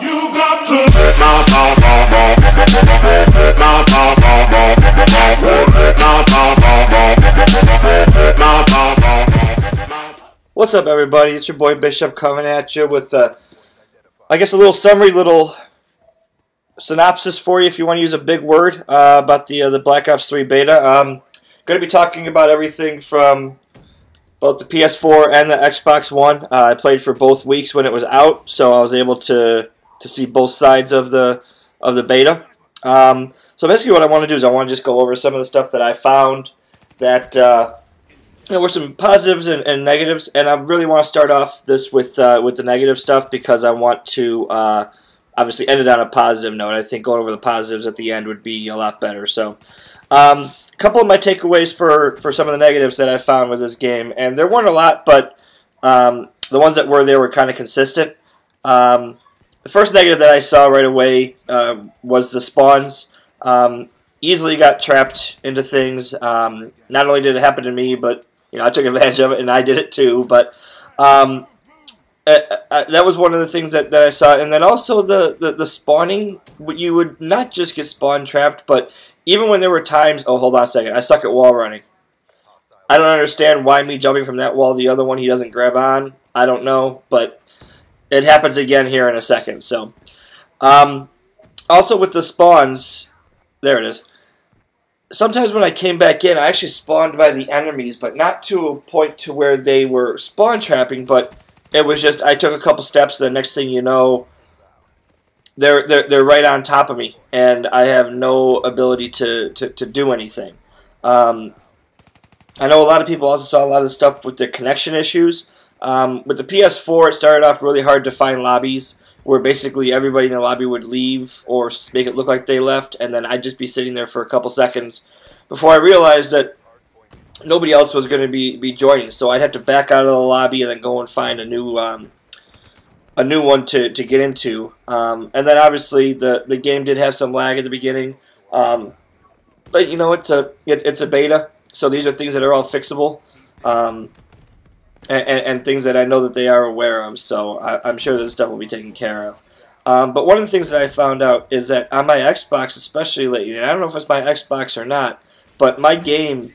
You got to. What's up, everybody? It's your boy Bishop coming at you with, I guess, a little summary, little synopsis for you, if you want to use a big word, about the Black Ops 3 beta. I'm going to be talking about everything from both the PS4 and the Xbox One. I played for both weeks when it was out, so I was able to see both sides of the beta. So basically what I want to do is I want to just go over some of the stuff that I found that there were some positives and negatives, and I really want to start off this with the negative stuff because I want to obviously end it on a positive note. I think going over the positives at the end would be a lot better. So a couple of my takeaways for some of the negatives that I found with this game, and there weren't a lot, but the ones that were there were kind of consistent. The first negative that I saw right away was the spawns. Easily got trapped into things. Not only did it happen to me, but I took advantage of it, and I did it too. But that was one of the things that I saw. And then also the spawning, you would not just get spawn trapped, but even when there were times... Oh, hold on a second. I suck at wall running. I don't understand why me jumping from that wall to the other one he doesn't grab on. I don't know, but it happens again here in a second. So, also with the spawns, there it is. Sometimes when I came back in, I actually spawned by the enemies, but not to a point to where they were spawn trapping, but it was just I took a couple steps, and the next thing you know, they're right on top of me, and I have no ability to do anything. I know a lot of people also saw a lot of stuff with the connection issues. With the PS4, it started off really hard to find lobbies where basically everybody in the lobby would leave or make it look like they left, and then I'd just be sitting there for a couple seconds before I realized that nobody else was going to be joining. So I'd have to back out of the lobby and then go and find a new one to get into. And then obviously the game did have some lag at the beginning, but it's a beta, so these are things that are all fixable. And things that I know that they are aware of, so I'm sure this stuff will be taken care of. But one of the things that I found out is that on my Xbox, especially lately, and I don't know if it's my Xbox or not, but my game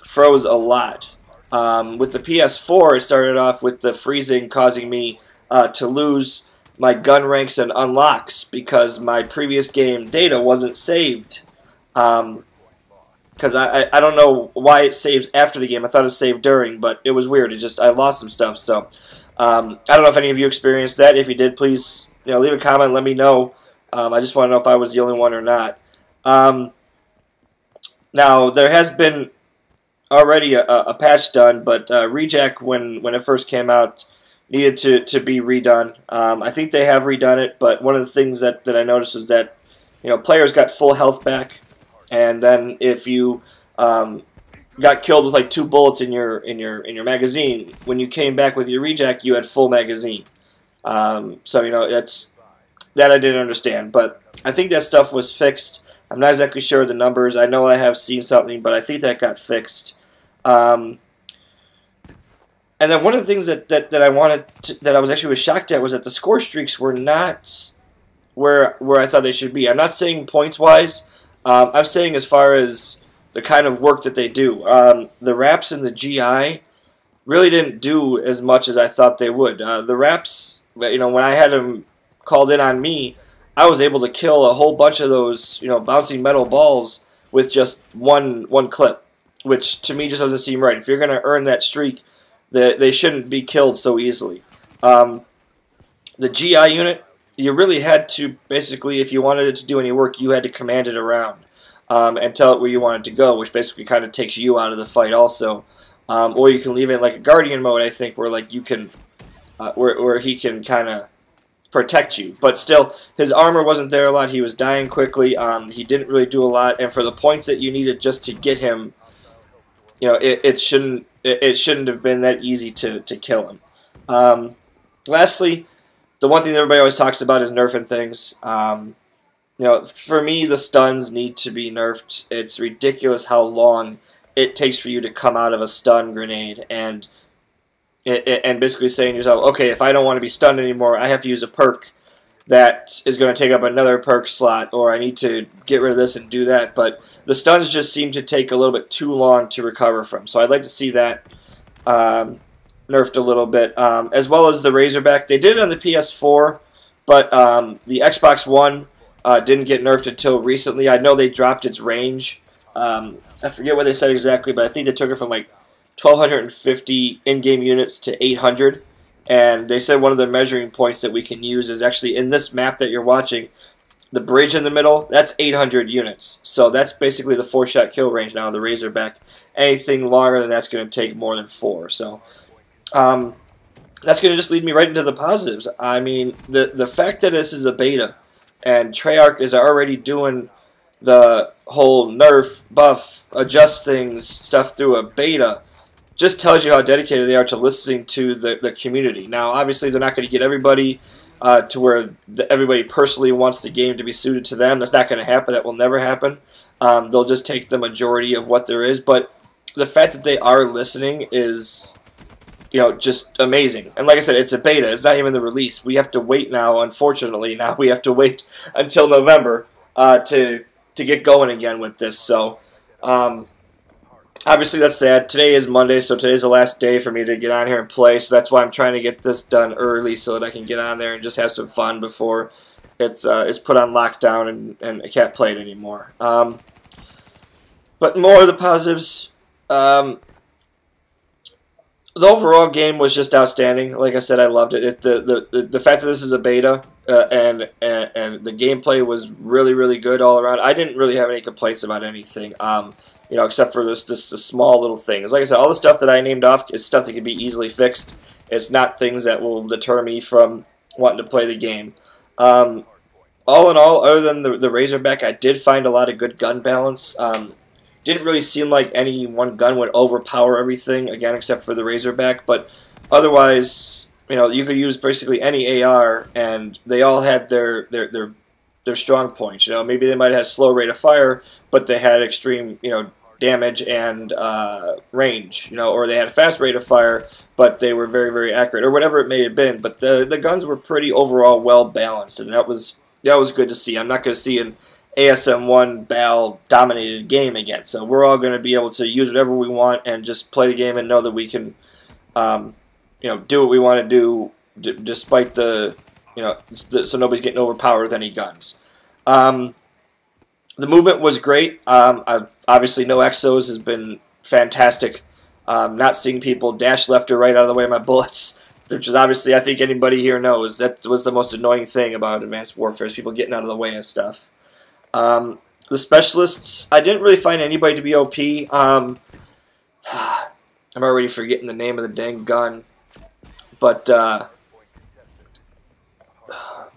froze a lot. With the PS4, it started off with the freezing causing me to lose my gun ranks and unlocks because my previous game data wasn't saved. Because I don't know why it saves after the game. I thought it saved during, but it was weird. I lost some stuff. So I don't know if any of you experienced that. If you did, please leave a comment. Let me know. I just want to know if I was the only one or not. Now there has been already a patch done, but Rejack when it first came out needed to be redone. I think they have redone it, but one of the things that I noticed was that players got full health back. And then if you got killed with like 2 bullets in your magazine, when you came back with your rejack, you had full magazine. So that's that I didn't understand, but I think that stuff was fixed. I'm not exactly sure of the numbers. I know I have seen something, but I think that got fixed. And then one of the things that I was shocked at was that the score streaks were not where I thought they should be. I'm not saying points wise. I'm saying as far as the kind of work that they do. The wraps and the GI really didn't do as much as I thought they would. The wraps, when I had them called in on me, I was able to kill a whole bunch of those, bouncing metal balls with just one clip, which to me just doesn't seem right. If you're going to earn that streak, they shouldn't be killed so easily. The GI unit, you really had to, basically, if you wanted it to do any work, you had to command it around and tell it where you wanted to go, which basically kind of takes you out of the fight also. Or you can leave it in like a Guardian mode, I think, where like you can, where he can kind of protect you. But still, his armor wasn't there a lot. He was dying quickly. He didn't really do a lot, and for the points that you needed just to get him, it shouldn't have been that easy to kill him. Lastly, the one thing that everybody always talks about is nerfing things. For me, the stuns need to be nerfed. It's ridiculous how long it takes for you to come out of a stun grenade, and basically saying to yourself, okay, if I don't want to be stunned anymore, I have to use a perk that is going to take up another perk slot, or I need to get rid of this and do that. But the stuns just seem to take a little bit too long to recover from. So I'd like to see that nerfed a little bit, as well as the Razorback. They did it on the PS4, but the Xbox One didn't get nerfed until recently. I know they dropped its range. I forget what they said exactly, but I think they took it from like 1,250 in-game units to 800. And they said one of the measuring points that we can use is actually in this map that you're watching, the bridge in the middle, that's 800 units. So that's basically the 4-shot kill range now of the Razorback. Anything longer than that's going to take more than 4. So that's going to just lead me right into the positives. I mean, the fact that this is a beta and Treyarch is already doing the whole Nerf Buff, adjust things stuff through a beta, just tells you how dedicated they are to listening to the community. Now, obviously, they're not going to get everybody to where everybody personally wants the game to be suited to them. That's not going to happen. That will never happen. They'll just take the majority of what there is. But the fact that they are listening is, just amazing. And like I said, it's a beta. It's not even the release. We have to wait now, unfortunately. Now we have to wait until November to get going again with this. So, obviously, that's sad. Today is Monday, so today's the last day for me to get on here and play. So that's why I'm trying to get this done early so that I can get on there and just have some fun before it's put on lockdown and I can't play it anymore. But more of the positives. The overall game was just outstanding. Like I said, I loved it. The fact that this is a beta and the gameplay was really, really good all around. I didn't really have any complaints about anything. Except for this small little things. Like I said, all the stuff that I named off is stuff that can be easily fixed. It's not things that will deter me from wanting to play the game. All in all, other than the Razorback, I did find a lot of good gun balance. Didn't really seem like any one gun would overpower everything, again, except for the Razorback. But otherwise, you could use basically any AR, and they all had their strong points. Maybe they might have slow rate of fire, but they had extreme, damage and range. Or they had a fast rate of fire, but they were very, very accurate, or whatever it may have been. But the guns were pretty overall well balanced, and that was good to see. I'm not going to see an ASM1 BAL dominated game again. So we're all going to be able to use whatever we want and just play the game and know that we can, do what we want to do despite the. So nobody's getting overpowered with any guns. The movement was great. Obviously, no exos has been fantastic. Not seeing people dash left or right out of the way of my bullets, which is obviously, I think anybody here knows, that was the most annoying thing about Advanced Warfare, is people getting out of the way of stuff. The specialists, I didn't really find anybody to be OP. I'm already forgetting the name of the dang gun. But,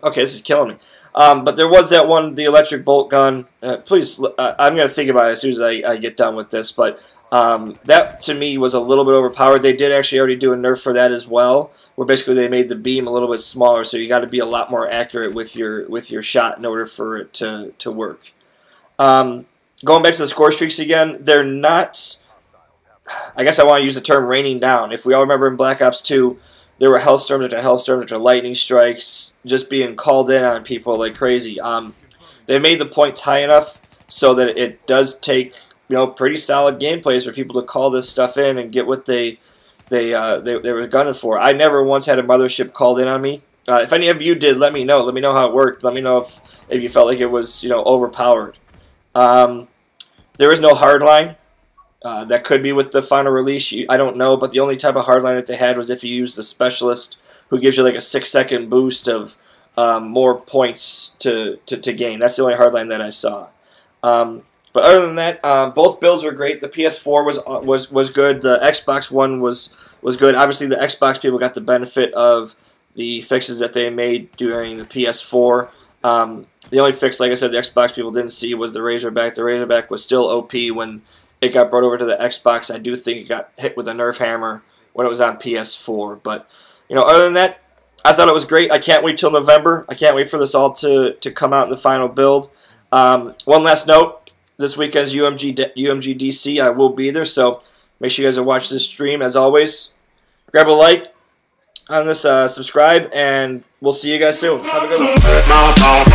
okay, this is killing me. But there was that one, the electric bolt gun. Please, I'm going to think about it as soon as I get done with this. But that, to me, was a little bit overpowered. They did actually already do a nerf for that as well, where basically they made the beam a little bit smaller, so you got to be a lot more accurate with your shot in order for it to work. Going back to the score streaks again, they're not... I guess I want to use the term raining down. If we all remember in Black Ops 2... there were hellstorms after hellstorms after lightning strikes, just being called in on people like crazy. They made the points high enough so that it does take pretty solid gameplays for people to call this stuff in and get what they were gunning for. I never once had a mothership called in on me. If any of you did, let me know. Let me know how it worked. Let me know if you felt like it was overpowered. There is no hardline. That could be with the final release. I don't know, but the only type of hardline that they had was if you use the specialist, who gives you like a 6-second boost of more points to gain. That's the only hardline that I saw. But other than that, both builds were great. The PS4 was good. The Xbox One was good. Obviously, the Xbox people got the benefit of the fixes that they made during the PS4. The only fix, like I said, the Xbox people didn't see was the Razorback. The Razorback was still OP when it got brought over to the Xbox. I do think it got hit with a Nerf hammer when it was on PS4. But, other than that, I thought it was great. I can't wait till November. I can't wait for this all to come out in the final build. One last note. This weekend's UMG DC. I will be there, so make sure you guys are watching this stream. As always, grab a like on this, subscribe, and we'll see you guys soon. Have a good one.